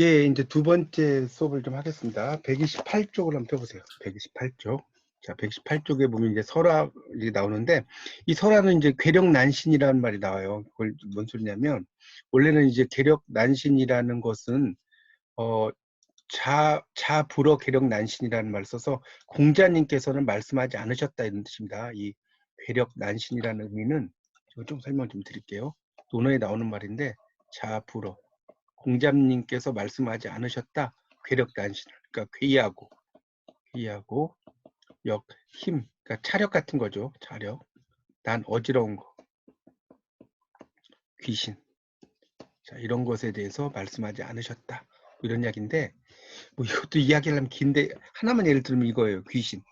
예, 이제 두 번째 수업을 좀 하겠습니다. 128쪽을 한번 펴보세요. 128쪽. 자, 128쪽에 보면 이제 설화이 나오는데, 이 설화는 이제 괴력난신이라는 말이 나와요. 그걸 뭔 소리냐면, 원래는 이제 괴력난신이라는 것은, 어, 자불어 괴력난신이라는 말을 써서 공자님께서는 말씀하지 않으셨다 이런 뜻입니다. 이 괴력난신이라는 의미는, 제가 좀 설명 좀 드릴게요. 논어에 나오는 말인데, 자불어. 공자님께서 말씀하지 않으셨다. 괴력단신. 그러니까 괴이하고 힘. 그러니까 차력 같은 거죠. 차력. 난 어지러운 거. 귀신. 자, 이런 것에 대해서 말씀하지 않으셨다. 이런 이야기인데, 뭐 이것도 이야기하려면 긴데 하나만 예를 들면 이거예요. 귀신.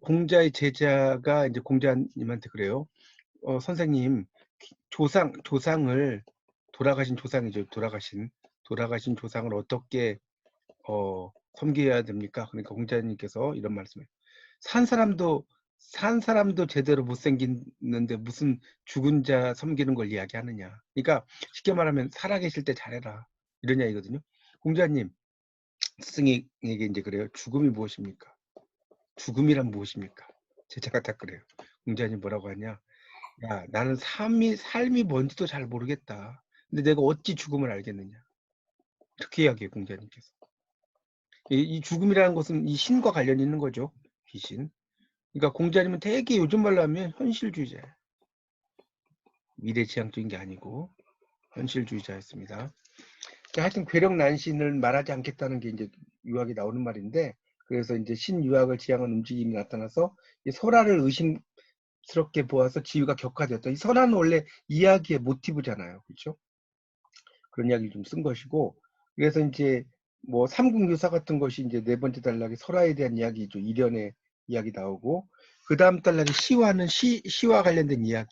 공자의 제자가 이제 공자님한테 그래요. 선생님, 조상을 돌아가신 조상이죠. 돌아가신 조상을 어떻게 섬겨야 됩니까? 그러니까 공자님께서 이런 말씀을 산 사람도 제대로 못 생기는데 무슨 죽은 자 섬기는 걸 이야기하느냐. 그러니까 쉽게 말하면 살아계실 때 잘해라. 이런 이야기거든요. 공자님, 스승에게 이제 그래요. 죽음이 무엇입니까? 죽음이란 무엇입니까? 제자가 딱 그래요. 공자님 뭐라고 하냐? 야, 나는 삶이 뭔지도 잘 모르겠다. 근데 내가 어찌 죽음을 알겠느냐? 이렇게 이야기해요, 공자님께서. 이 죽음이라는 것은 이 신과 관련이 있는 거죠. 귀신. 그러니까 공자님은 되게 요즘 말로 하면 현실주의자예요. 미래지향적인 게 아니고 현실주의자였습니다. 하여튼 괴력난신을 말하지 않겠다는 게 이제 유학이 나오는 말인데, 그래서 이제 신유학을 지향한 움직임이 나타나서 이 설화를 의심스럽게 보아서 지위가 격화되었다. 이 설화는 원래 이야기의 모티브잖아요. 그렇죠? 그런 이야기를 좀 쓴 것이고, 그래서 이제 뭐 삼국유사 같은 것이 이제 네 번째 단락에 설화에 대한 이야기죠. 일련의 이야기 나오고, 그 다음 단락에 시화는 시와 관련된 이야기.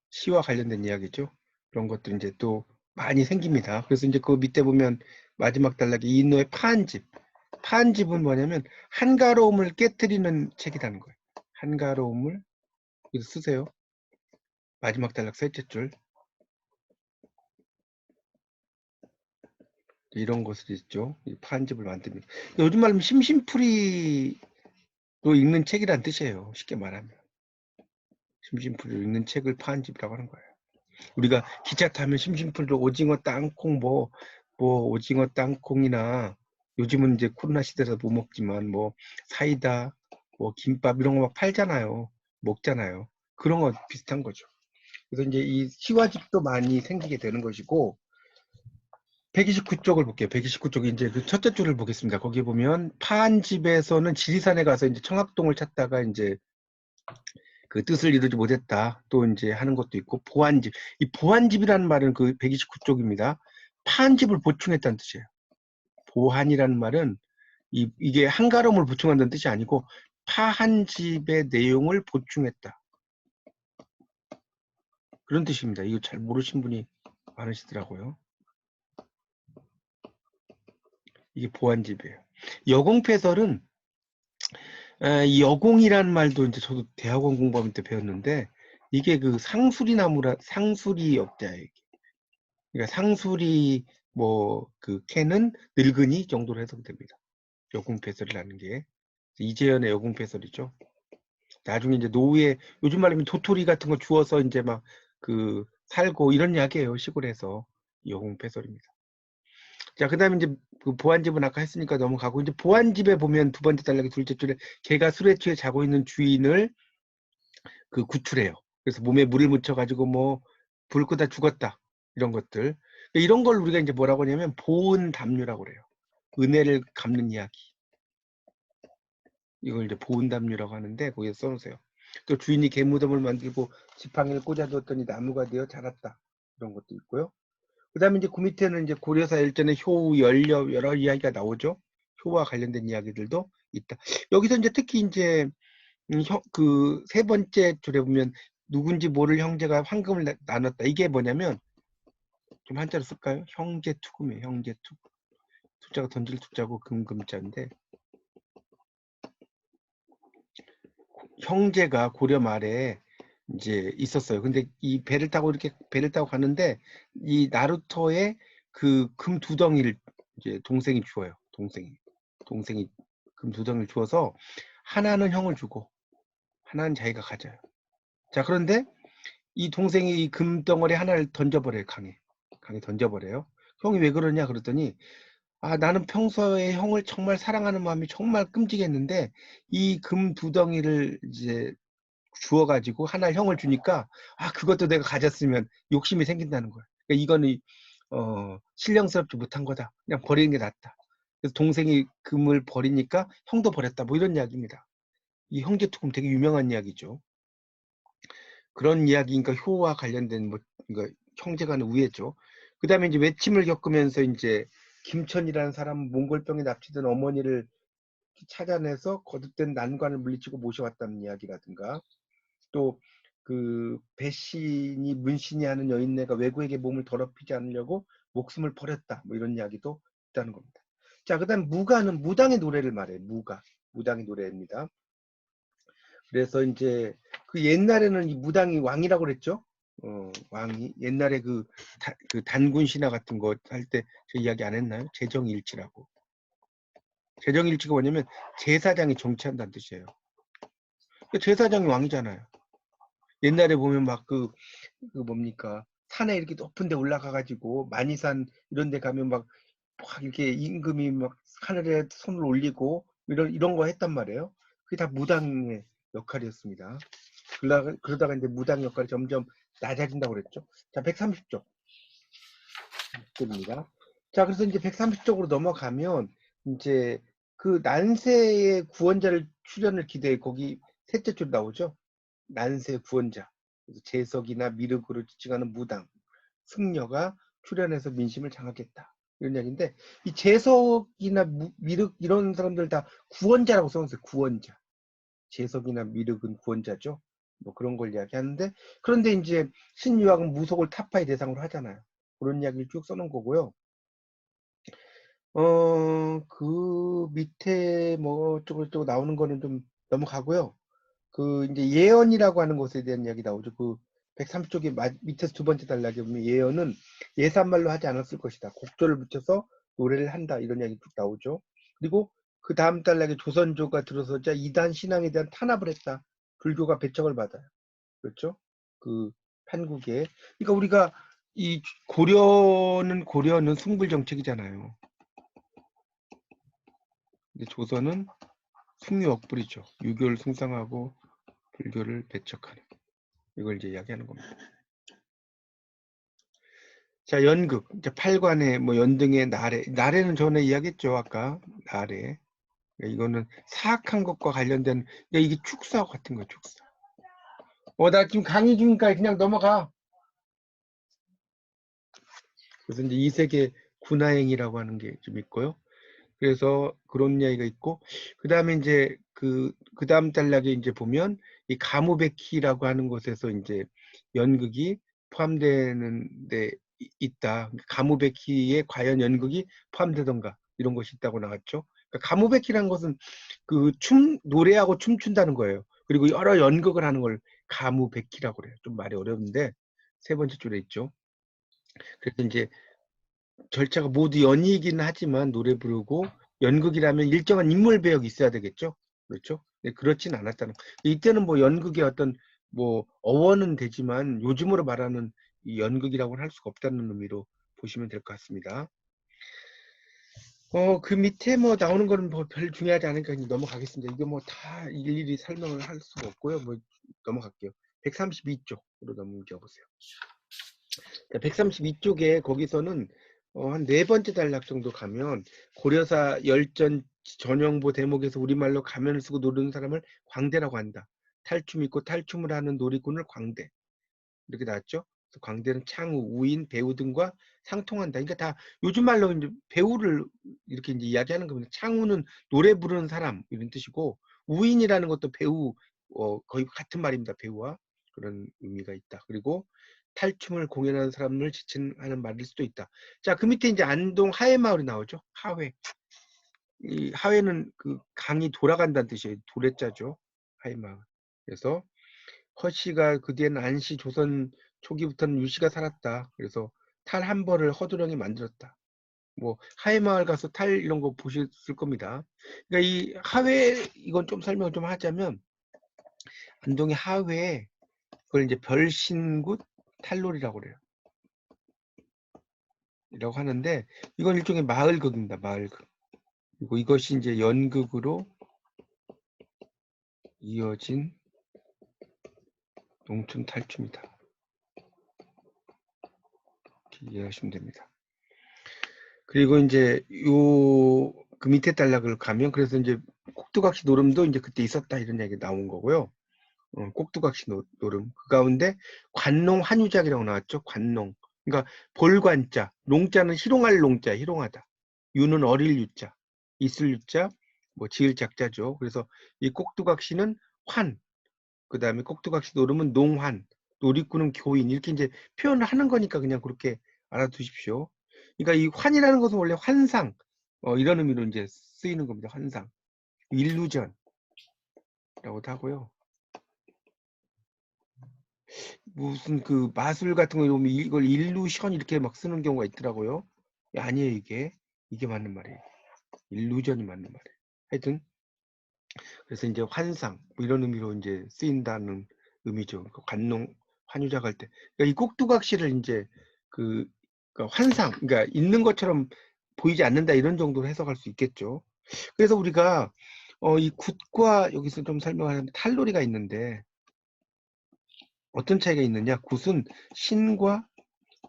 시와 관련된 이야기죠. 그런 것들 이제 또 많이 생깁니다. 그래서 이제 그 밑에 보면 마지막 단락에 이인노의 파한집. 파한집은 뭐냐면 한가로움을 깨뜨리는 책이라는 거예요. 한가로움을 쓰세요. 마지막 단락 셋째 줄. 이런 것을 있죠. 파한집을 만듭니다. 요즘 말하면 심심풀이로 읽는 책이란 뜻이에요. 쉽게 말하면. 심심풀이로 읽는 책을 파한집이라고 하는 거예요. 우리가 기차 타면 심심풀이로 오징어 땅콩 오징어 땅콩이나 요즘은 이제 코로나 시대라서 못 먹지만 뭐 사이다, 뭐 김밥 이런 거 막 팔잖아요. 먹잖아요. 그런 거 비슷한 거죠. 그래서 이제 이 시화집도 많이 생기게 되는 것이고, 129쪽을 볼게요. 129쪽이 이제 그 첫째 줄을 보겠습니다. 거기 보면 파한집에서는 지리산에 가서 이제 청학동을 찾다가 이제 그 뜻을 이루지 못했다. 또 이제 하는 것도 있고, 보안집. 이 보안집이라는 말은 그 129쪽입니다. 파한집을 보충했다는 뜻이에요. 보한이라는 말은 이게 한가로움을 보충한다는 뜻이 아니고 파한집의 내용을 보충했다. 그런 뜻입니다. 이거 잘 모르신 분이 많으시더라고요. 이게 보안집이에요. 여공패설은 이 여공이라는 말도 이제 저도 대학원 공부하면 때 배웠는데, 이게 그 상수리 역자예요. 그러니까 상수리 그 캐는 늙은이 정도로 해석됩니다. 여공패설이라는 게 이재현의 여공패설이죠. 나중에 이제 노후에 요즘 말하면 도토리 같은 거 주워서 이제 막 그 살고 이런 이야기예요. 시골에서. 여공패설입니다. 자, 그다음에 이제 그 보안집은 아까 했으니까 넘어가고, 이제 보안집에 보면 두 번째 단락의 둘째 줄에 개가 술에 취해 자고 있는 주인을 그 구출해요. 그래서 몸에 물을 묻혀가지고 뭐 불 끄다 죽었다 이런 것들. 이런 걸 우리가 이제 뭐라고 하냐면 보은담류라고 그래요. 은혜를 갚는 이야기. 이걸 이제 보은담류라고 하는데 거기에 써놓으세요. 또 주인이 개무덤을 만들고 지팡이를 꽂아두었더니 나무가 되어 자랐다. 이런 것도 있고요. 그 다음에 이제 그 밑에는 이제 고려사 일전의 효우, 연료 여러 이야기가 나오죠. 효와 관련된 이야기들도 있다. 여기서 이제 특히 이제 그 세 번째 줄에 보면 누군지 모를 형제가 황금을 나눴다. 이게 뭐냐면 좀 한자로 쓸까요? 형제투금이에요. 형제투금. 투자가 던질 투자고 금금자인데, 형제가 고려 말에 이제 있었어요. 근데 이 배를 타고 이렇게 배를 타고 가는데 이 나루토의 그 금 두덩이를 이제 동생이 주어요. 동생이 금 두덩이를 주어서 하나는 형을 주고 하나는 자기가 가져요. 자, 그런데 이 동생이 이 금덩어리 하나를 던져버려요. 강에 던져버려요. 형이 왜 그러냐 그랬더니 아, 나는 평소에 형을 정말 사랑하는 마음이 정말 끔찍했는데 이 금 두덩이를 이제 주어가지고 하나 형을 주니까 아, 그것도 내가 가졌으면 욕심이 생긴다는 거야. 그러니까 이거는 신령스럽지 못한 거다. 그냥 버리는 게 낫다. 그래서 동생이 금을 버리니까 형도 버렸다. 뭐 이런 이야기입니다. 이 형제투금 되게 유명한 이야기죠. 그런 이야기니까 효와 관련된 뭐 그러니까 형제 간의 우애죠. 그 다음에 이제 외침을 겪으면서 이제 김천이라는 사람은 몽골병에 납치된 어머니를 찾아내서 거듭된 난관을 물리치고 모셔왔다는 이야기라든가 또 그 배신이 문신이 하는 여인네가 외구에게 몸을 더럽히지 않으려고 목숨을 버렸다. 뭐 이런 이야기도 있다는 겁니다. 자, 그다음 무가는 무당의 노래를 말해요. 무당의 노래입니다. 그래서 이제 그 옛날에는 이 무당이 왕이라고 그랬죠. 왕이 옛날에 그 단군 신화 같은 거 할 때 저 이야기 안 했나요? 재정일치라고. 재정일치가 뭐냐면 제사장이 정치한다는 뜻이에요. 제사장이 왕이잖아요. 옛날에 보면 막 그 뭡니까 산에 이렇게 높은 데 올라가 가지고 만이산 이런 데 가면 막 이렇게 임금이 막 하늘에 손을 올리고 이런 거 했단 말이에요. 그게 다 무당의 역할이었습니다. 그러다가 이제 무당 역할이 점점 낮아진다고 그랬죠. 자, 130쪽 입니다. 자, 그래서 이제 130쪽으로 넘어가면 이제 그 난세의 구원자를 출현을 기대해 거기 셋째 줄 나오죠. 난세 구원자. 재석이나 미륵으로 지칭하는 무당, 승려가 출현해서 민심을 장악했다. 이런 이야기인데 이 재석이나 미륵 이런 사람들 다 구원자라고 써놓으세요. 구원자. 재석이나 미륵은 구원자죠. 뭐 그런 걸 이야기하는데 그런데 이제 신유학은 무속을 타파의 대상으로 하잖아요. 그런 이야기를 쭉 써놓은 거고요. 그 밑에 뭐 어쩌고저쩌고 나오는 거는 좀 넘어가고요. 그 이제 예언이라고 하는 것에 대한 이야기 나오죠. 그 130쪽에 밑에서 두 번째 단락에 보면 예언은 예산말로 하지 않았을 것이다. 곡조를 붙여서 노래를 한다. 이런 이야기 쭉 나오죠. 그리고 그 다음 단락에 조선조가 들어서자 이단 신앙에 대한 탄압을 했다. 불교가 배척을 받아요. 그렇죠? 그 판국에. 그러니까 우리가 이 고려는 숭불 정책이잖아요. 근데 조선은 숭유억불이죠. 유교를 숭상하고 불교를 배척하는. 이걸 이제 이야기하는 겁니다. 자, 연극. 이제 팔관의 뭐 연등의 나래는 전에 이야기했죠. 아까 나래. 이거는 사악한 것과 관련된 이게 축사 같은 거 축사. 나 지금 강의 중이니까 그냥 넘어가. 그래서 이제 이세계 군하행이라고 하는 게 좀 있고요. 그래서 그런 이야기가 있고 그 다음에 이제 그 다음 단락에 이제 보면 이 가무백희라고 하는 곳에서 이제 연극이 포함되는 데 있다. 가무백희에 과연 연극이 포함되던가 이런 것이 있다고 나왔죠. 그러니까 가무백희라는 것은 그 노래하고 춤춘다는 거예요. 그리고 여러 연극을 하는 걸 가무백희라고 그래요. 좀 말이 어려운데 세 번째 줄에 있죠. 그래서 이제 절차가 모두 연이긴 하지만 노래 부르고 연극이라면 일정한 인물 배역이 있어야 되겠죠. 그렇죠? 네, 그렇진 않았다는. 이때는 뭐 연극의 어떤 뭐 어원은 되지만 요즘으로 말하는 이 연극이라고는 할 수가 없다는 의미로 보시면 될 것 같습니다. 그 밑에 뭐 나오는 거는 뭐 별 중요하지 않으니까 넘어가겠습니다. 이게 뭐 다 일일이 설명을 할 수가 없고요. 뭐 넘어갈게요. 132쪽으로 넘겨 보세요. 132쪽에 거기서는 한 네 번째 단락 정도 가면 고려사 열전 전영보 대목에서 우리말로 가면을 쓰고 노르는 사람을 광대라고 한다. 탈춤 있고 탈춤을 하는 놀이꾼을 광대. 이렇게 나왔죠. 그래서 광대는 창우, 우인, 배우 등과 상통한다. 그러니까 다 요즘 말로 이제 배우를 이렇게 이제 이야기하는 겁니다. 창우는 노래 부르는 사람 이런 뜻이고 우인이라는 것도 배우 거의 같은 말입니다. 배우와 그런 의미가 있다. 그리고 탈춤을 공연하는 사람을 지칭하는 말일 수도 있다. 자, 그 밑에 이제 안동 하회마을이 나오죠. 하회. 이 하회는 그 강이 돌아간다는 뜻이에요. 도래자죠. 하회마을. 그래서 허씨가 그 뒤에는 안씨, 조선 초기부터는 유씨가 살았다. 그래서 탈 한 벌을 허두령이 만들었다. 뭐 하회마을 가서 탈 이런 거 보셨을 겁니다. 그러니까 이 하회 이건 좀 설명을 좀 하자면 안동의 하회에 그걸 이제 별신굿 탈놀이라고 그래요. 이라고 하는데 이건 일종의 마을극입니다. 마을극. 그리고 이것이 이제 연극으로 이어진 농촌 탈춤이다. 이렇게 이해하시면 됩니다. 그리고 이제 요 그 밑에 단락을 가면 그래서 이제 꼭두각시 노름도 이제 그때 있었다 이런 얘기 나온 거고요. 꼭두각시 노름 그 가운데 관농 한유작이라고 나왔죠. 관농. 그러니까 볼관자, 농자는 희롱할 농자, 희롱하다. 유는 어릴 유자, 있을 유자, 뭐 지을 작자죠. 그래서 이 꼭두각시는 환, 그 다음에 꼭두각시 노름은 농환, 놀이꾼은 교인 이렇게 이제 표현을 하는 거니까 그냥 그렇게 알아두십시오. 그러니까 이 환이라는 것은 원래 환상 이런 의미로 이제 쓰이는 겁니다. 환상, 일루전라고도 하고요. 무슨 그 마술 같은 거 보면 이걸 일루션 이렇게 막 쓰는 경우가 있더라고요. 아니에요 이게 맞는 말이에요. 일루전이 맞는 말이에요. 하여튼 그래서 이제 환상 뭐 이런 의미로 이제 쓰인다는 의미죠. 그 관농 환유작 할 때. 그러니까 이 꼭두각시를 이제 그러니까 환상, 그러니까 있는 것처럼 보이지 않는다 이런 정도로 해석할 수 있겠죠. 그래서 우리가 이 굿과 여기서 좀 설명하는 탈놀이가 있는데 어떤 차이가 있느냐? 굿은 신과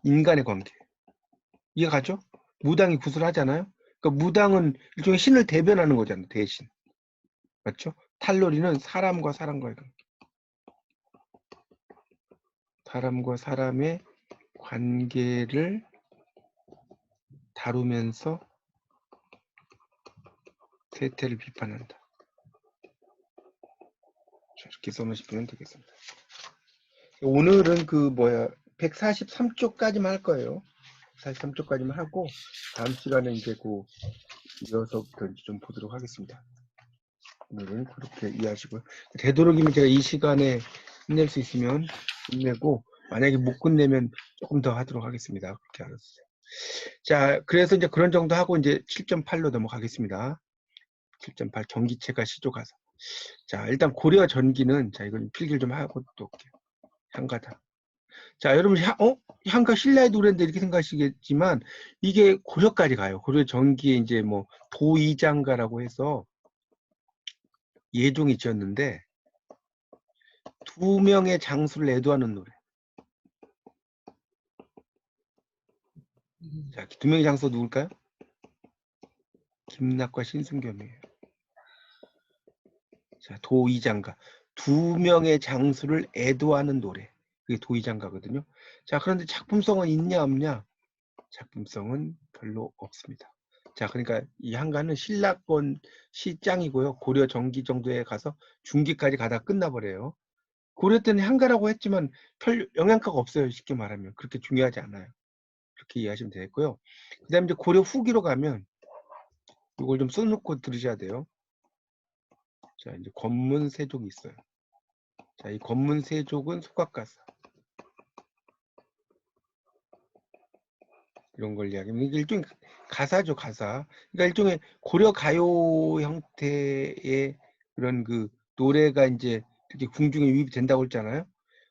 인간의 관계. 이해가죠? 무당이 굿을 하잖아요. 그러니까 무당은 일종의 신을 대변하는 거잖아요. 대신. 맞죠? 탈놀이는 사람과 사람과의 관계. 사람과 사람의 관계를 다루면서 세태를 비판한다. 이렇게 써놓으시면 되겠습니다. 오늘은 143쪽까지만 할 거예요. 143쪽까지만 하고 다음 시간에 이제 이어서부터 좀 보도록 하겠습니다. 오늘은 그렇게 이해하시고요. 되도록이면 제가 이 시간에 끝낼 수 있으면 끝내고 만약에 못 끝내면 조금 더 하도록 하겠습니다. 그렇게 알았어요. 자, 그래서 이제 그런 정도 하고 이제 7.8로 넘어가겠습니다. 7.8 경기체가 시조 가서. 자, 일단 고려 전기는 자 이건 필기를 좀 하고 또 올게요. 향가다. 자, 여러분 향가 신라의 노래인데 이렇게 생각하시겠지만 이게 고려까지 가요. 고려 전기에 이제 뭐 도이장가라고 해서 예종이 지었는데 두 명의 장수를 애도하는 노래. 자, 두 명의 장수 누굴까요? 김낙과 신승겸이에요. 자, 도이장가. 두 명의 장수를 애도하는 노래. 그게 도이장가거든요. 자, 그런데 작품성은 있냐 없냐? 작품성은 별로 없습니다. 자, 그러니까 이 한가는 신라권 시장이고요. 고려 전기 정도에 가서 중기까지 가다 끝나버려요. 고려 때는 한가라고 했지만 별 영향가가 없어요. 쉽게 말하면. 그렇게 중요하지 않아요. 그렇게 이해하시면 되겠고요. 그 다음에 이제 고려 후기로 가면 이걸 좀 써놓고 들으셔야 돼요. 자, 이제 권문세족이 있어요. 자, 이 권문세족은 소각가사. 이런 걸 이야기하면 이게 일종의 가사죠, 가사. 그러니까 일종의 고려 가요 형태의 그런 노래가 이제 이렇게 궁중에 유입이 된다고 했잖아요.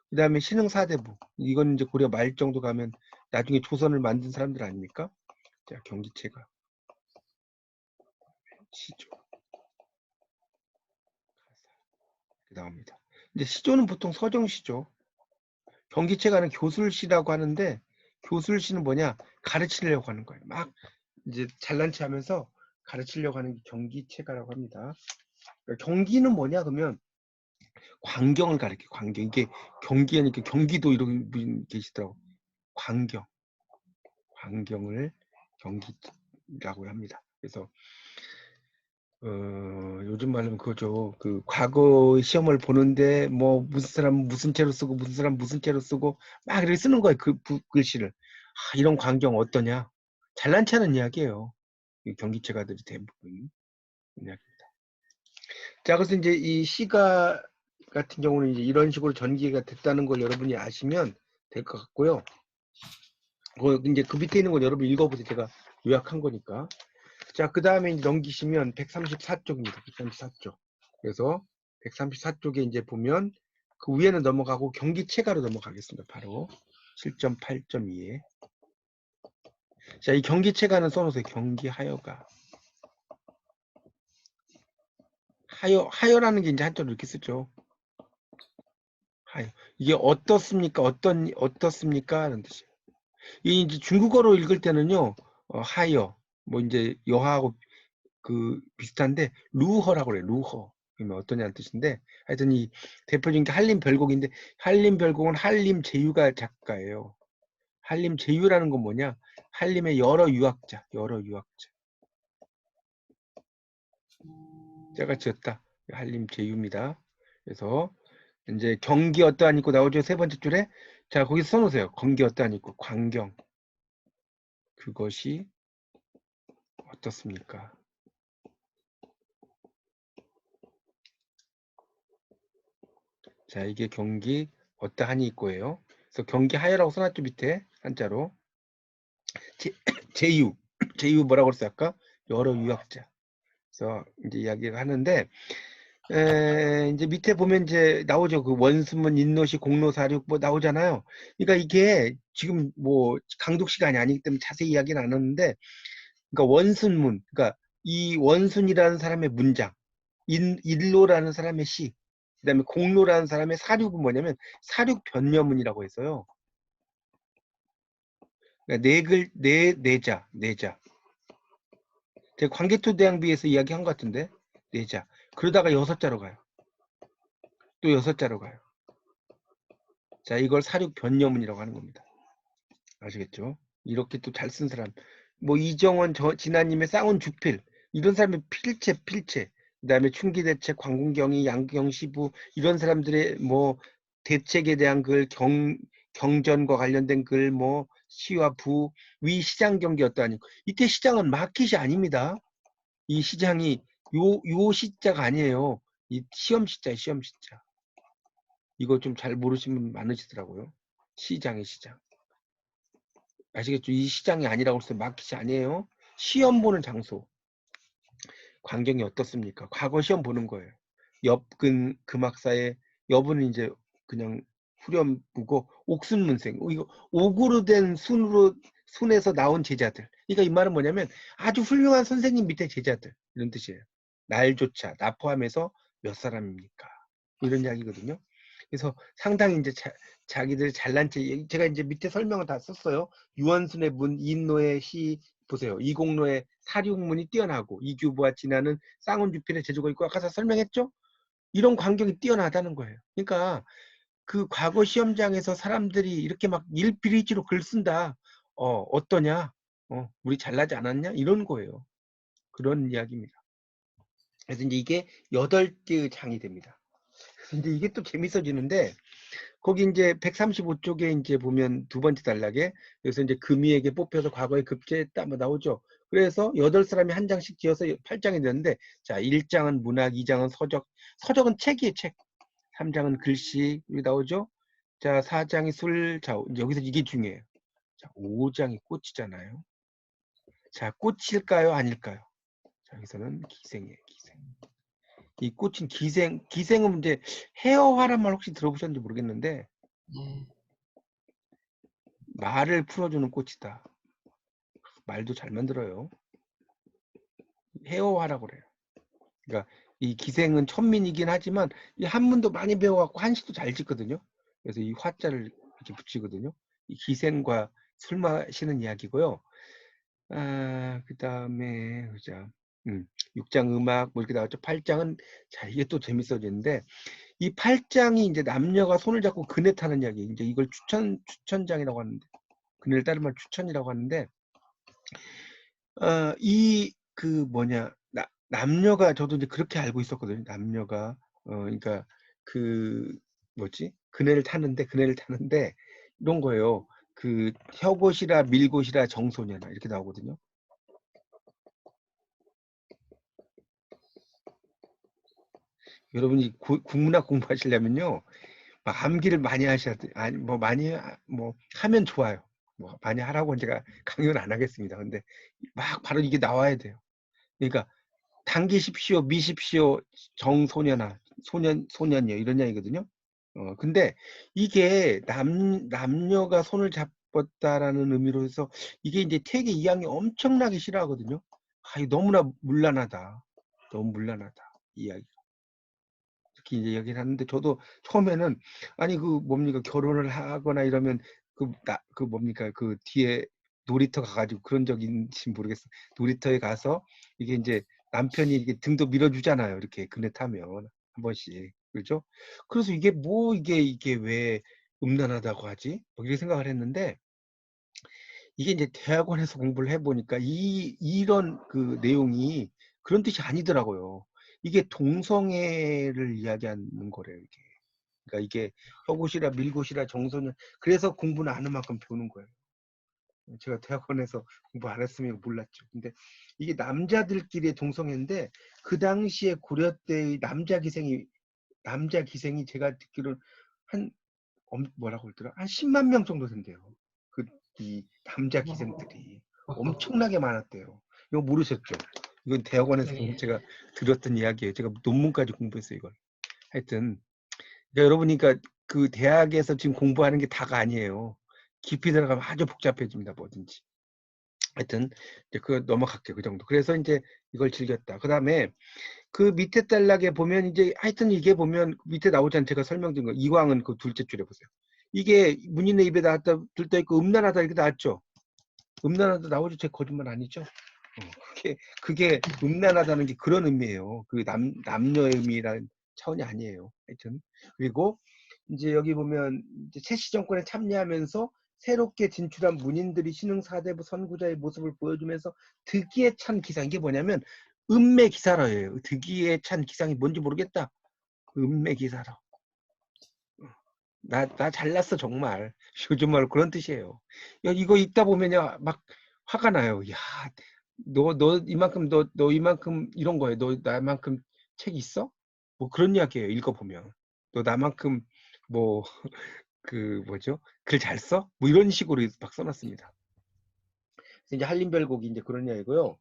그 다음에 신흥사대부. 이건 이제 고려 말 정도 가면 나중에 조선을 만든 사람들 아닙니까? 자, 경기체가. 시조. 가사. 나옵니다. 근데 시조는 보통 서정시죠. 경기체가는 교술시라고 하는데 교술시는 뭐냐? 가르치려고 하는 거예요. 막 이제 잘난 체 하면서 가르치려고 하는 게 경기체가라고 합니다. 그러니까 경기는 뭐냐 그러면 광경을 가리켜. 광경. 이게 경기하니까 경기도 이런 분 계시더라고. 광경. 광경을 경기라고 합니다. 그래서 요즘 말로는 그거죠. 과거 시험을 보는데 뭐 무슨 사람 무슨 채로 쓰고 무슨 사람 무슨 채로 쓰고 막 이렇게 쓰는 거예요. 글씨를. 이런 광경 어떠냐? 잘난 체하는 이야기예요. 경기체가들이 대부분 이야기입니다. 자, 그래서 이제 이 시가 같은 경우는 이제 이런 식으로 전개가 됐다는 걸 여러분이 아시면 될 것 같고요. 이제 그 밑에 있는 건 여러분 읽어보세요. 제가 요약한 거니까. 자, 그 다음에 이제 넘기시면 134쪽입니다. 134쪽. 그래서 134쪽에 이제 보면 그 위에는 넘어가고 경기체가로 넘어가겠습니다. 바로 7.8.2에. 자, 이 경기체가는 써놓으세요. 경기하여가. 하여라는 게 이제 한자로 이렇게 쓰죠. 하여. 이게 어떻습니까? 어떻습니까? 라는 뜻이에요. 이 이제 중국어로 읽을 때는요, 하여, 뭐 이제 여하하고 그 비슷한데, 루허라고 그래요. 루허. 그러면 어떠냐는 뜻인데, 하여튼 이 대표적인 게 한림별곡인데, 한림별곡은 한림제유가 작가예요. 한림제유라는 건 뭐냐? 한림의 여러 유학자. 제가 지었다. 한림제유입니다. 그래서 이제 경기 어떠한 있고 나오죠. 세 번째 줄에. 자, 거기서 써놓으세요. 경기 어떠한 있고 광경. 그것이 어떻습니까? 자, 이게 경기 어떠하니 있고예요. 그래서 경기 하여라고 써놨죠. 밑에 한자로. 제유. 제유 뭐라고 그랬어요? 아까? 여러 유학자. 그래서 이제 이야기를 하는데, 이제 밑에 보면 이제 나오죠. 그 원수문, 인노시, 공로사륙 뭐 나오잖아요. 그러니까 이게 지금 뭐 강독 시간이 아니기 때문에 자세히 이야기는 안 하는데, 그러니까 원순문, 그러니까 이 원순이라는 사람의 문장, 일로라는 사람의 시, 그다음에 공로라는 사람의 사륙은 뭐냐면 사륙 변명문이라고 해서요. 그러니까 내자. 제가 광개토대왕비에서 이야기한 것 같은데 내자. 그러다가 6자로 가요. 또 6자로 가요. 자, 이걸 사륙 변명문이라고 하는 겁니다. 아시겠죠? 이렇게 또 잘 쓴 사람. 뭐 이정원, 진아님의 쌍운 주필 이런 사람의 필체. 그다음에 충기대책, 광군경이, 양경시부 이런 사람들의 뭐 대책에 대한 글, 경전과 관련된 글, 뭐 시와 부, 위 시장 경기 어떠하니. 이때 시장은 마켓이 아닙니다. 이 시장이 요 시자가 아니에요. 이 시험 시자. 이거 좀 잘 모르시는 분 많으시더라고요. 시장의 시장. 아시겠죠? 이 시장이 아니라고 해서 마켓이 아니에요. 시험 보는 장소. 광경이 어떻습니까? 과거 시험 보는 거예요. 엽근 금학사의 엽은 이제 그냥 후렴부고 옥순문생. 이거 옥으로 된 순에서 나온 제자들. 그러니까 이 말은 뭐냐면 아주 훌륭한 선생님 밑에 제자들 이런 뜻이에요. 날조차 나 포함해서 몇 사람입니까? 이런 이야기거든요. 그래서 상당히 이제 자기들 잘난 체 제가 이제 밑에 설명을 다 썼어요. 유원순의 문, 이인노의 시 보세요. 이공로의 사륙문이 뛰어나고 이규보와 진화는 쌍운주필의 제조가 있고 아까 설명했죠? 이런 광경이 뛰어나다는 거예요. 그러니까 그 과거 시험장에서 사람들이 이렇게 막 일필이지로 글 쓴다. 어떠냐? 우리 잘나지 않았냐? 이런 거예요. 그런 이야기입니다. 그래서 이제 이게 8개 장이 됩니다. 근데 이게 또 재밌어지는데 거기 이제 135쪽에 이제 보면 두 번째 단락에 그래서 이제 금이에게 뽑혀서 과거에 급제했다 뭐 나오죠. 그래서 8사람이 한 장씩 지어서 8장이 되는데 자 1장은 문학, 2장은 서적은 책이에요. 책. 3장은 글씨 여기 나오죠. 자 4장이 술, 자 여기서 이게 중요해요. 자 5장이 꽃이잖아요. 자 꽃일까요? 아닐까요? 자 여기서는 기생이에요. 기생. 이 꽃은 기생은 이제 해어화란 말 혹시 들어보셨는지 모르겠는데 네. 말을 풀어주는 꽃이다. 말도 잘 만들어요. 해어화라고 그래요. 그러니까 이 기생은 천민이긴 하지만 이 한문도 많이 배워갖고 한시도 잘 짓거든요. 그래서 이 화자를 이렇게 붙이거든요. 이 기생과 술 마시는 이야기고요. 그 다음에 보자. 6장 음악 뭐 이렇게 나왔죠. 8장은 자 이게 또 재밌어지는데 이 8장이 이제 남녀가 손을 잡고 그네 타는 이야기. 이제 이걸 추천장이라고 하는데 그네를 따르면 추천이라고 하는데 이 그 뭐냐 남녀가 저도 이제 그렇게 알고 있었거든요. 남녀가 그러니까 그 뭐지 그네를 타는데 이런 거예요. 그 혀곳이라 밀곳이라 정소녀나 이렇게 나오거든요. 여러분이 국문학 공부하시려면요. 막 암기를 많이 하셔야 돼. 아니, 뭐 많이 뭐 하면 좋아요. 뭐 많이 하라고 제가 강요는 안 하겠습니다. 근데 막 바로 이게 나와야 돼요. 그러니까 당기십시오, 미십시오, 정소년아, 소년이요 이런 이야기거든요. 근데 이게 남녀가 손을 잡았다라는 의미로 해서 이게 이제 태계 이양이 엄청나게 싫어하거든요. 아, 이거 너무나 문란하다. 너무 문란하다. 이야기. 특히 이제 얘기를 하는데 저도 처음에는 아니 그 뭡니까 결혼을 하거나 이러면 그 뭡니까 그 뒤에 놀이터 가가지고 그런 적 있는지 모르겠어. 놀이터에 가서 이게 이제 남편이 이렇게 등도 밀어주잖아요. 이렇게 그네 타면 한 번씩 그렇죠? 그래서 이게 뭐 이게 왜 음란하다고 하지? 뭐 이렇게 생각을 했는데 이게 이제 대학원에서 공부를 해보니까 이런 그 내용이 그런 뜻이 아니더라고요. 이게 동성애를 이야기하는 거래요, 이게. 그러니까 이게 혀굿이라 밀굿이라 정소년, 그래서 공부는 아는 만큼 배우는 거예요. 제가 대학원에서 공부 안 했으면 몰랐죠. 근데 이게 남자들끼리의 동성애인데 그 당시에 고려 때의 남자 기생이 제가 듣기로는 한 뭐라고 그러더라? 한 10만 명 정도 된대요. 이 남자 기생들이 엄청나게 많았대요. 이거 모르셨죠? 이건 대학원에서 네. 제가 들었던 이야기예요. 제가 논문까지 공부했어요, 이걸. 하여튼 그러니까 여러분이니까 그 대학에서 지금 공부하는 게 다가 아니에요. 깊이 들어가면 아주 복잡해집니다, 뭐든지. 하여튼 이제 그 넘어갈게요, 그 정도. 그래서 이제 이걸 즐겼다. 그 다음에 그 밑에 단락에 보면 이제 하여튼 이게 보면 밑에 나오잖아요. 제가 설명드린 거. 이광은 그 둘째 줄에 보세요. 이게 문인의 입에 나왔다 들떠 있고 음란하다 이렇게 나왔죠. 음란하다 나오죠. 제 거짓말 아니죠. 그게 음란하다는 게 그런 의미예요. 그 남녀의 의미라는 차원이 아니에요. 하여튼 그리고 이제 여기 보면 이제 최씨 정권에 참여하면서 새롭게 진출한 문인들이 신흥 사대부 선구자의 모습을 보여주면서 득기에 찬 기상. 이게 뭐냐면 음매 기사라예요. 득기에 찬 기상이 뭔지 모르겠다. 음매 기사라. 나 잘났어 정말. 요즘 말 그런 뜻이에요. 야, 이거 읽다 보면요 막 화가 나요. 야, 너 이만큼 너 이만큼 이런 거예요. 너 나만큼 책 있어? 뭐 그런 이야기예요. 읽어보면 너 나만큼 뭐 그 뭐죠? 글 잘 써? 뭐 이런 식으로 막 써놨습니다. 그래서 이제 한림별곡이 이제 그런 이야기고요.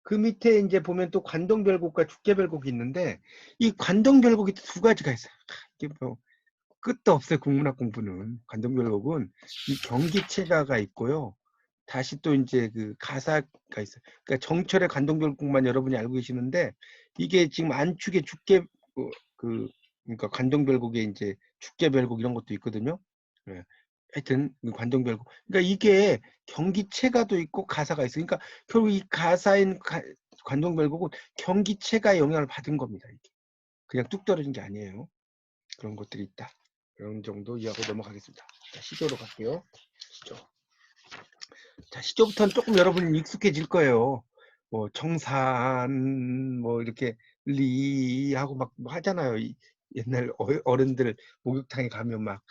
그 밑에 이제 보면 또 관동별곡과 축계별곡이 있는데 이 관동별곡이 두 가지가 있어요. 이게 뭐 끝도 없어요. 국문학 공부는. 관동별곡은 이 경기체가가 있고요. 다시 또 이제 그 가사가 있어요. 그러니까 정철의 관동별곡만 여러분이 알고 계시는데 이게 지금 안축의 축계 그러니까 관동별곡에 이제 축계별곡 이런 것도 있거든요. 예. 하여튼 관동별곡. 그러니까 이게 경기체가도 있고 가사가 있어요. 그러니까 결국 이 가사인 관동별곡은 경기체가 영향을 받은 겁니다. 이게. 그냥 뚝 떨어진 게 아니에요. 그런 것들이 있다. 그런 정도 이해하고 넘어가겠습니다. 자, 시조로 갈게요. 시조. 자, 시조부터는 조금 여러분 익숙해질 거예요. 뭐 청산 뭐 이렇게 리하고 막뭐 하잖아요. 옛날 어른들 목욕탕에 가면 막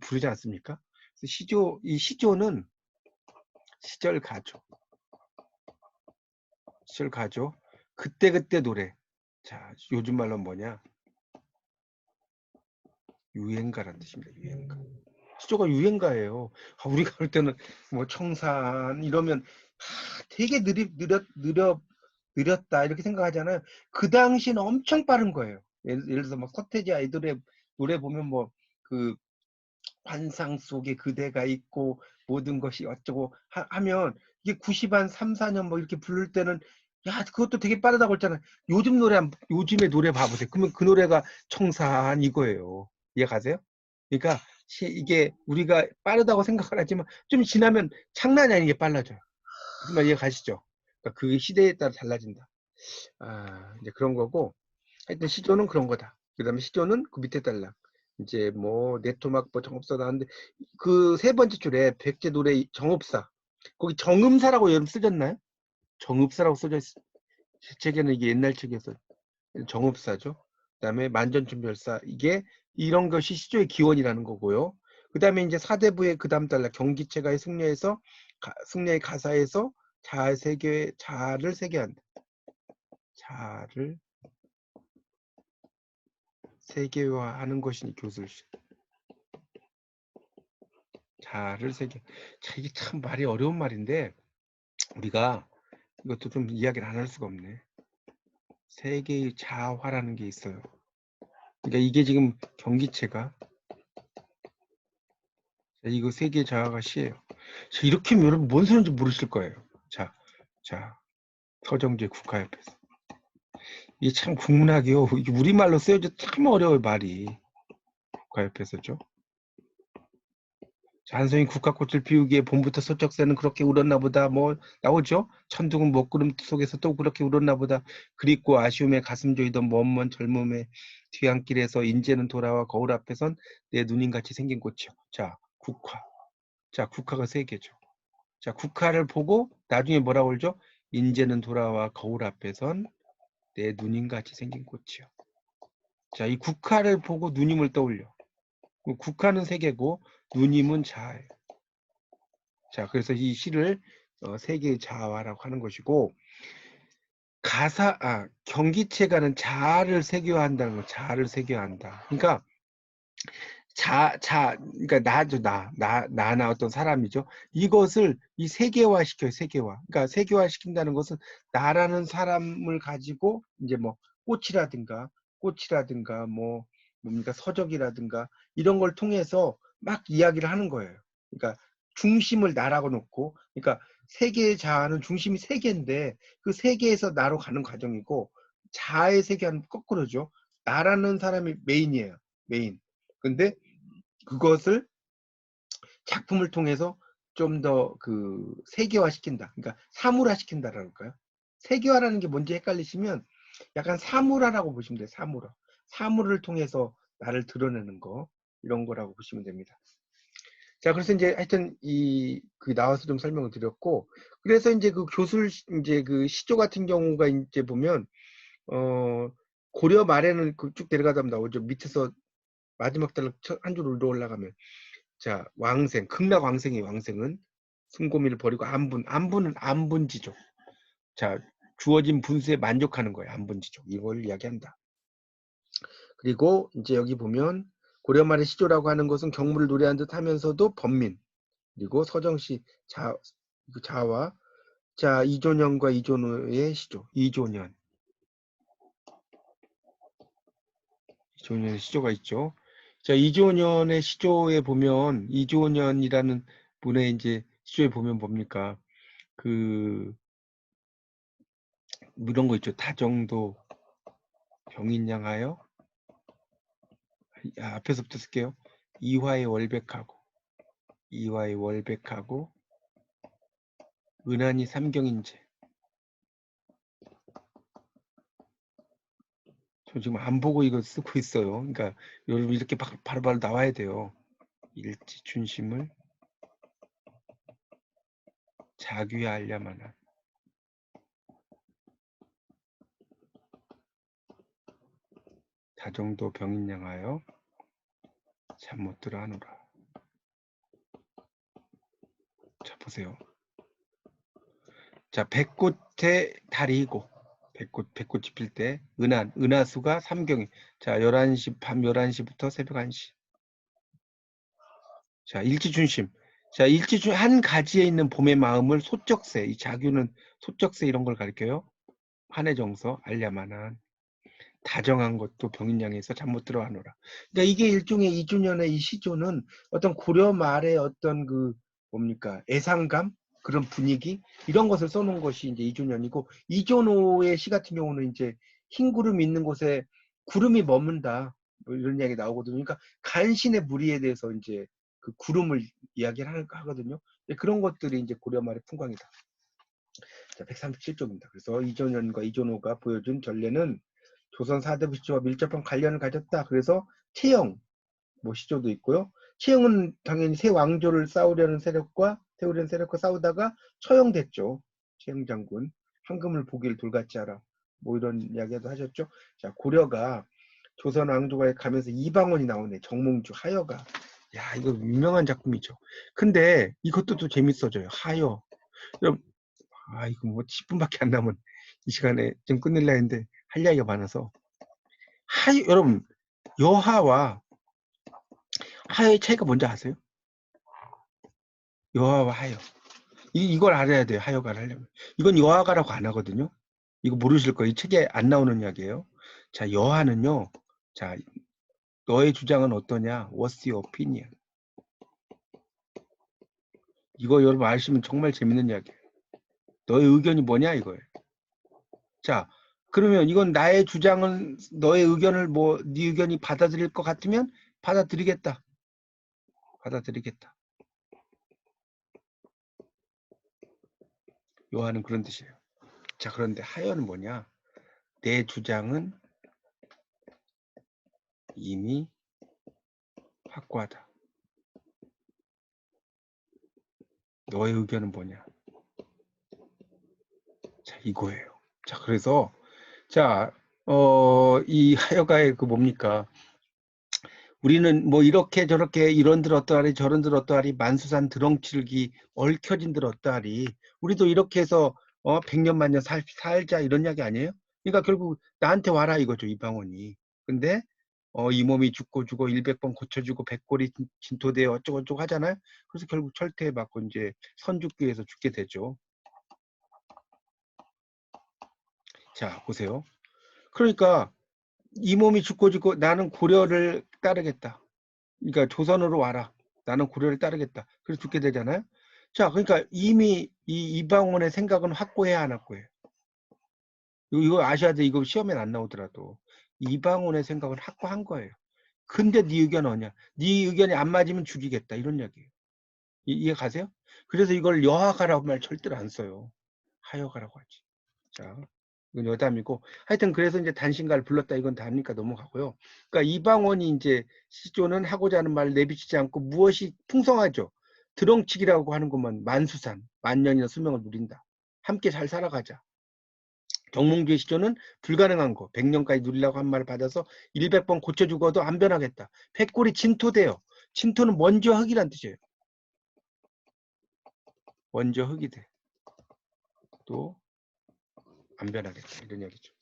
부르지 않습니까? 이 시조는 시절 가죠. 시절 가죠. 그때그때 노래. 자, 요즘 말로 뭐냐? 유행가란 뜻입니다. 유행가. 시조가 유행가예요. 우리가 할 때는 뭐 청산 이러면 되게 느렸다 이렇게 생각하잖아요. 그 당시는 엄청 빠른 거예요. 예를 들어서 막 서태지 아이돌의 노래 보면 뭐 그 환상 속에 그대가 있고 모든 것이 어쩌고 하면 이게 90한 3, 4년 뭐 이렇게 부를 때는 야 그것도 되게 빠르다고 했잖아요. 요즘의 노래 봐보세요. 그러면 그 노래가 청산 이거예요. 이해가세요? 그러니까 이게 우리가 빠르다고 생각을 하지만 좀 지나면 장난이 아니게 빨라져요. 무슨 말 이해가시죠? 그러니까 그 시대에 따라 달라진다. 아, 이제 그런 거고 하여튼 시조는 그런 거다. 그 다음에 시조는 그 밑에 달라. 이제 뭐 네토막 뭐 정업사 나왔는데 그 세 번째 줄에 백제 노래 정업사 거기 정음사라고 여러분 쓰셨나요? 정읍사라고 써져 있어. 제 책에는 이게 옛날 책에서 정읍사죠. 그다음에 만전춘별사 이게 이런 것이 시조의 기원이라는 거고요. 그다음에 이제 사대부의 그다음 달라 경기체가의 승려에서 승려의 가사에서 자를 세계한다. 자를 세계화하는 것이니 교술시. 자를 세계. 자, 이게 참 말이 어려운 말인데 우리가 이것도 좀 이야기를 안 할 수가 없네. 세계의 자화라는 게 있어요. 그러니까 이게 지금 경기체가 이거 세계의 자화가 시예요. 자, 이렇게 하면 여러분 뭔 소리인지 모르실 거예요. 자, 서정재 국가협회에서. 이게 참 국문학이요. 이게 우리말로 쓰여져 참 어려워요, 말이. 국가협회에서죠. 한송이 국화꽃을 피우기에 봄부터 서쩍새는 그렇게 울었나 보다. 뭐 나오죠. 천둥은 먹구름 속에서 또 그렇게 울었나 보다. 그립고 아쉬움에 가슴 조이던 먼 젊음의 뒤안길에서 인제는 돌아와 거울 앞에선 내 누님같이 생긴 꽃이요. 자, 국화. 자, 국화가 세 개죠. 자, 국화를 보고 나중에 뭐라고 그러죠? 인제는 돌아와 거울 앞에선 내 누님같이 생긴 꽃이요. 자, 이 국화를 보고 누님을 떠올려. 국화는 세 개고 누님은 자예요. 자, 그래서 이 시를 세계의 자화라고 하는 것이고, 경기체가는 자아를 세계화한다는 거, 자아를 세계화한다. 그러니까 그러니까 나나 어떤 사람이죠. 이것을 이 세계화 시켜요, 세계화. 그러니까 세계화 시킨다는 것은 나라는 사람을 가지고 이제 뭐 꽃이라든가 뭐 뭡니까 서적이라든가 이런 걸 통해서 막 이야기를 하는 거예요. 그러니까 중심을 나라고 놓고, 그러니까 세계의 자아는 중심이 세계인데 그 세계에서 나로 가는 과정이고 자아의 세계는 거꾸로죠. 나라는 사람이 메인이에요, 메인. 근데 그것을 작품을 통해서 좀 더 그 세계화 시킨다. 그러니까 사물화 시킨다라고 할까요? 세계화라는 게 뭔지 헷갈리시면 약간 사물화라고 보시면 돼요. 사물화. 사물을 통해서 나를 드러내는 거, 이런 거라고 보시면 됩니다. 자, 그래서 이제 하여튼 나와서 좀 설명을 드렸고, 그래서 이제 그 이제 그 시조 같은 경우가 이제 보면 고려 말에는 쭉 내려가다 보면 나오죠. 밑에서 마지막 달 한 줄 위로 올라가면, 자, 왕생, 극락왕생이 왕생은 숨고미를 버리고 안분은 안분지족. 자, 주어진 분수에 만족하는 거예요. 안분지족. 이걸 이야기한다. 그리고 이제 여기 보면 고려 말의 시조라고 하는 것은 경물을 노래한 듯 하면서도 번민. 그리고 서정시 자와 자, 이조년과 이조노의 시조. 이조년의 시조가 있죠. 자, 이조년의 시조에 보면 이조년이라는 분의 이제 시조에 보면 뭡니까? 이런 거 있죠. 다정도 병인양하여. 앞에서부터 쓸게요. 이화의 월백하고 은하니 삼경인제. 저 지금 안 보고 이거 쓰고 있어요. 그러니까 여러분 이렇게 바로바로 나와야 돼요. 일지춘심을 자귀하려만한. 다정도 병인양하여 잠 못 들어 하노라. 자, 보세요. 자, 백꽃의 달이고, 백꽃이 필 때, 은하수가 삼경이. 자, 밤 11시부터 새벽 1시. 자, 일지춘심. 자, 한 가지에 있는 봄의 마음을 소쩍새, 이 자규는 소쩍새 이런 걸 가리켜요. 한해정서, 알야만한. 다정한 것도 병인양에서 잠 못 들어 하노라. 그러니까 이게 일종의 이준연의 이 시조는 어떤 고려 말의 어떤 뭡니까 애상감, 그런 분위기, 이런 것을 써놓은 것이 이제 이준연이고, 이존호의 시 같은 경우는 이제 흰 구름이 있는 곳에 구름이 머문다, 뭐 이런 이야기 나오거든요. 그러니까 간신의 무리에 대해서 이제 그 구름을 이야기를 하거든요. 그런 것들이 이제 고려 말의 풍광이다. 자, 137쪽입니다. 그래서 이존연과 이존호가 보여준 전례는 조선 사대부 시조와 밀접한 관련을 가졌다. 그래서 채영 시조도 있고요. 채영은 당연히 새 왕조를 세우려는 세력과 싸우다가 처형됐죠. 채영 장군. 황금을 보기를 돌같이 하라. 뭐 이런 이야기도 하셨죠. 자, 고려가 조선 왕조가 가면서 이방원이 나오네. 정몽주, 하여가. 야, 이거 유명한 작품이죠. 근데 이것도 또 재밌어져요. 하여. 이거 뭐 10분밖에 안 남은 이 시간에 좀 끝낼라 했는데 할 이야기가 많아서. 여러분, 여하와 하여의 차이가 뭔지 아세요? 여하와 하여. 이걸 알아야 돼요. 하여가를 하려면. 이건 여하가라고 안 하거든요. 이거 모르실 거예요. 이 책에 안 나오는 이야기예요. 자, 여하는요. 자, 너의 주장은 어떠냐? What's your opinion? 이거 여러분 아시면 정말 재밌는 이야기예요. 너의 의견이 뭐냐 이거예요. 자, 그러면 이건 나의 주장은 너의 의견을 뭐 네 의견이 받아들일 것 같으면 받아들이겠다. 받아들이겠다. 요하는 그런 뜻이에요. 자, 그런데 하여는 뭐냐? 내 주장은 이미 확고하다. 너의 의견은 뭐냐? 자, 이거예요. 자, 그래서 자, 이 하여가의 그 뭡니까? 우리는 뭐 이렇게 저렇게 이런들 어떠하리 저런들 어떠하리 만수산 드렁칠기 얽혀진들 어떠하리 우리도 이렇게 해서 100년 만년 살자 이런 이야기 아니에요? 그러니까 결국 나한테 와라 이거죠 이방원이. 근데 이 몸이 죽고 100번 고쳐주고 100골이 진토되어 어쩌고저쩌고 하잖아요. 그래서 결국 철퇴에 맞고 이제 선죽기에서 죽게 되죠. 자 보세요. 그러니까 이 몸이 죽고 나는 고려를 따르겠다. 그러니까 조선으로 와라. 나는 고려를 따르겠다. 그래서 죽게 되잖아요. 자, 그러니까 이미 이 이방원의 생각은 확고해야 안 확고해요. 이거 아셔야 돼. 이거 시험에 안 나오더라도 이방원의 생각은 확고한 거예요. 근데 네 의견 뭐냐? 네 의견이 안 맞으면 죽이겠다. 이런 이야기예요. 이해 가세요? 그래서 이걸 여하가라고 말 절대로 안 써요. 하여가라고 하지. 자, 이건 여담이고 하여튼 그래서 이제 단신가를 불렀다 이건 다니까 넘어가고요. 그러니까 이방원이 이제 시조는 하고자 하는 말을 내비치지 않고 무엇이 풍성하죠. 드렁치기라고 하는 것만 만수산 만년이나 수명을 누린다. 함께 잘 살아가자. 정몽주의 시조는 불가능한 거 100년까지 누리려고 한 말을 받아서 100번 고쳐 죽어도 안 변하겠다. 백골이 진토돼요. 진토는 먼저 흙이란 뜻이에요. 먼저 흙이 돼. 또 안 변하겠다. 이런 얘기죠.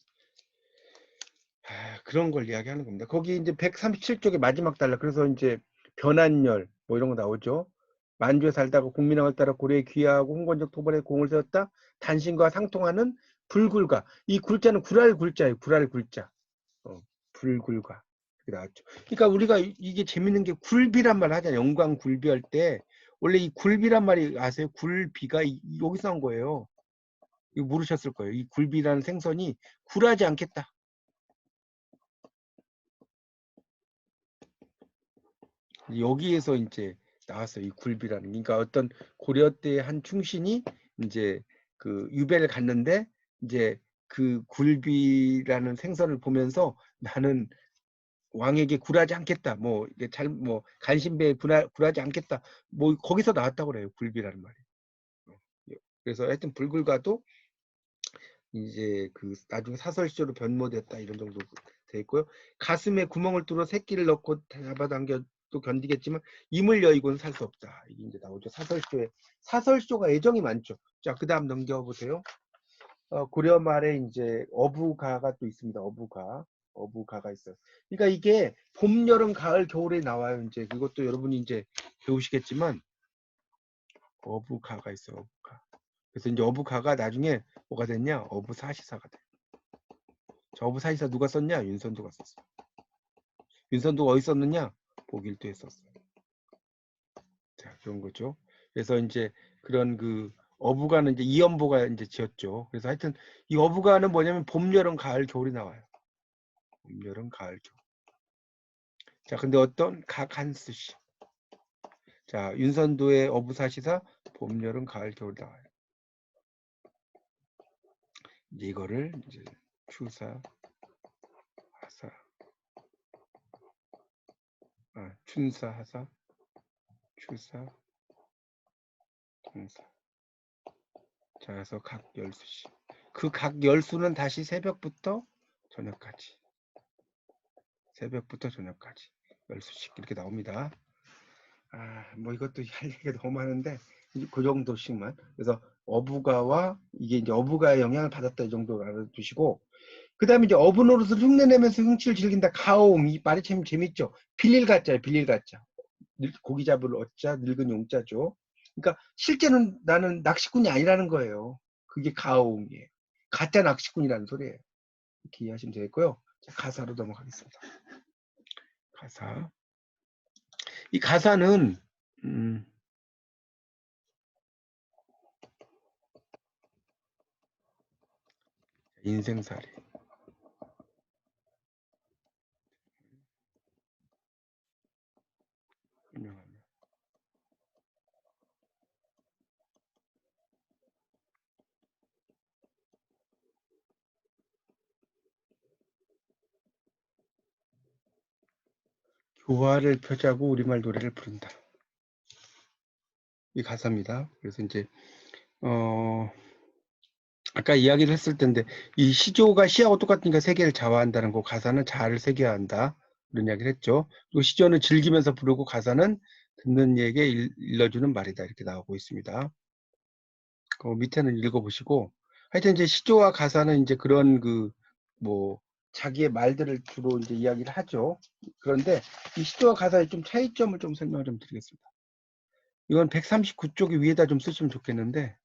그런 걸 이야기하는 겁니다. 거기 이제 137쪽의 마지막 단락. 그래서 이제 변한열 뭐 이런 거 나오죠. 만주에 살다가 국민왕을 따라 고려에 귀화하고 홍건적 토벌에 공을 세웠다. 단신과 상통하는 불굴가. 이 굴자는 구랄 굴자예요. 구랄 굴자. 불굴가. 이렇게 나왔죠. 그러니까 우리가 이게 재밌는 게 굴비란 말 하잖아요. 영광 굴비 할 때 원래 이 굴비란 말이 아세요? 굴비가 여기서 나온 거예요. 이거 모르셨을 거예요. 이 굴비라는 생선이 굴하지 않겠다. 여기에서 이제 나왔어요. 이 굴비라는. 그러니까 어떤 고려 때 한 충신이 이제 그 유배를 갔는데 이제 그 굴비라는 생선을 보면서 나는 왕에게 굴하지 않겠다. 뭐 이게 뭐 간신배에 굴하지 않겠다. 뭐 거기서 나왔다고 그래요. 굴비라는 말이. 그래서 하여튼 불굴가도 이제 그 나중에 사설시조로 변모됐다 이런 정도 돼 있고요. 가슴에 구멍을 뚫어 새끼를 넣고 잡아당겨 또 견디겠지만 임을 여의고는 살 수 없다. 이게 이제 나오죠. 사설시조가 애정이 많죠. 자, 그다음 넘겨보세요. 고려 말에 이제 어부가가 또 있습니다. 어부가가 있어요. 그러니까 이게 봄, 여름, 가을, 겨울에 나와요. 이제 그것도 여러분이 이제 배우시겠지만 어부가가 있어요. 어부가. 그래서 이제 어부가가 나중에 뭐가 됐냐? 어부사시사가 돼. 저 어부사시사 누가 썼냐? 윤선도가 썼어. 윤선도가 어디 썼느냐? 보길도에 썼어. 자, 그런 거죠. 그래서 이제 그런 그 어부가는 이제 이연보가 이제 지었죠. 그래서 하여튼 이 어부가는 뭐냐면 봄, 여름, 가을, 겨울이 나와요. 봄, 여름, 가을, 겨울. 자, 근데 어떤 각한스 씨. 자, 윤선도의 어부사시사 봄, 여름, 가을, 겨울 나와요. 이제 이거를 이제 추사, 하사, 춘사, 하사, 추사, 공사. 자, 그래서 각 열수씩. 그 각 열수는 다시 새벽부터 저녁까지. 새벽부터 저녁까지. 열수씩 이렇게 나옵니다. 뭐 이것도 할 얘기가 너무 많은데 그 정도씩만. 그래서 어부가와 이게 이제 어부가의 영향을 받았다 이 정도 알아두시고 그 다음에 이제 어부 노릇을 흉내내면서 흥취를 즐긴다. 가옹. 이 말이 참 재밌죠. 빌릴 가짜예요. 빌릴 가짜. 고기 잡을 어짜, 늙은 용자죠. 그러니까 실제는 나는 낚시꾼이 아니라는 거예요. 그게 가옹이에요. 가짜 낚시꾼이라는 소리예요. 이렇게 이해하시면 되겠고요. 자, 가사로 넘어가겠습니다. 가사. 이 가사는 인생살이. 유명합니다. 교화를 펴자고 우리말 노래를 부른다. 이 가사입니다. 그래서 이제 아까 이야기를 했을 텐데 이 시조가 시하고 똑같으니까 세계를 자화한다는 거, 가사는 자아를 새겨야 한다. 그런 이야기를 했죠. 또 시조는 즐기면서 부르고 가사는 듣는 이에게 일러주는 말이다. 이렇게 나오고 있습니다. 그 밑에는 읽어보시고 하여튼 이제 시조와 가사는 이제 그런 뭐 자기의 말들을 주로 이제 이야기를 하죠. 그런데 이 시조와 가사의 좀 차이점을 좀 설명을 좀 드리겠습니다. 이건 139쪽의 위에다 좀 쓰시면 좋겠는데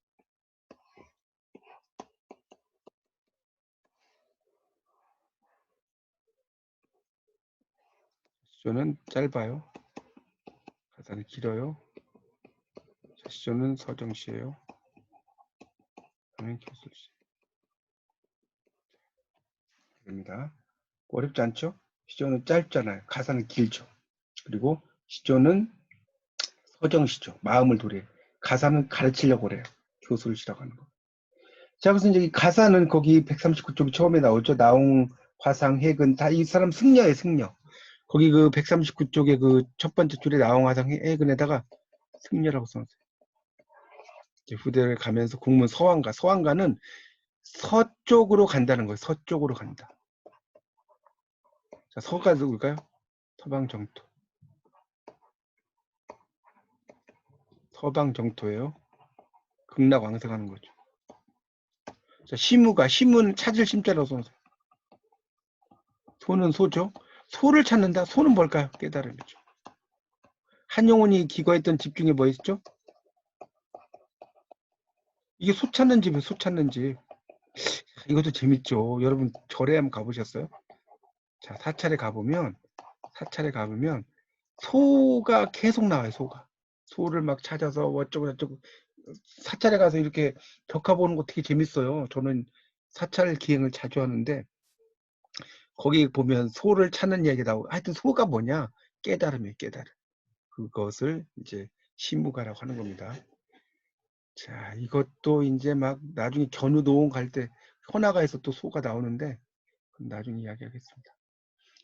시조는 짧아요. 가사는 길어요. 시조는 서정시예요. 교술시. 입니다. 어렵지 않죠? 시조는 짧잖아요. 가사는 길죠. 그리고 시조는 서정시죠. 마음을 도래. 가사는 가르치려고 그래요. 교술시라고 하는 거. 자, 그래서 이제 이 가사는 거기 139쪽이 처음에 나오죠. 나옹, 화상, 해근, 다 이 사람 승려예요, 승려. 거기 그 139쪽에 그 첫 번째 줄에 나옹, 화상, 해근에다가 승려라고 써놨어요. 이제 후대를 가면서 국문 서왕가. 서왕가는 서쪽으로 간다는 거예요. 서쪽으로 간다. 자, 서가 누굴까요? 서방정토. 서방정토예요. 극락왕생하는 거죠. 자, 시무가, 심은 찾을 심자라고 써서 소는 소죠. 소를 찾는다. 소는 뭘까요? 깨달음이죠. 한용운이 기거했던 집 중에 뭐 있죠? 이게 소 찾는 집이에요. 소 찾는 집. 이것도 재밌죠. 여러분 절에 한번 가보셨어요? 자, 사찰에 가보면 소가 계속 나와요. 소가. 소를 막 찾아서 어쩌고 저쩌고. 사찰에 가서 이렇게 벽화보는 거 되게 재밌어요. 저는 사찰 기행을 자주 하는데 거기 보면 소를 찾는 이야기 나오고 하여튼 소가 뭐냐? 깨달음이에요. 깨달음. 그것을 이제 시무가라고 하는 겁니다. 자, 이것도 이제 막 나중에 견우노원 갈 때 현아가에서 또 소가 나오는데 그건 나중에 이야기하겠습니다.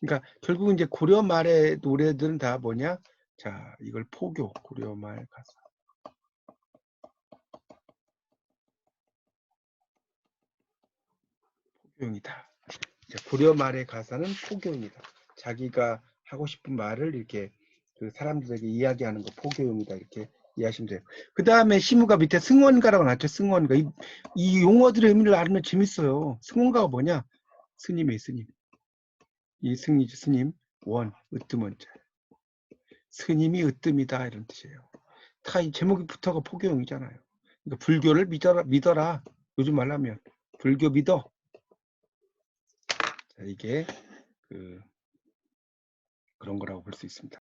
그러니까 결국은 이제 고려 말의 노래들은 다 뭐냐? 자, 이걸 포교, 고려 말 가사. 포교용이다. 고려 말의 가사는 포교용이다. 자기가 하고 싶은 말을 이렇게 그 사람들에게 이야기하는 거 포교용이다. 이렇게 이해하시면 돼요. 그 다음에 시무가 밑에 승원가라고 나왔죠. 승원가. 이 용어들의 의미를 알면 재밌어요. 승원가가 뭐냐? 스님이에요. 스님. 이 승이죠. 스님. 원. 으뜸원자. 스님이 으뜸이다. 이런 뜻이에요. 다 이 제목이 붙어가 포교용이잖아요. 그러니까 불교를 믿어라. 요즘 말하면 불교 믿어. 자, 이게 그런 거라고 볼 수 있습니다.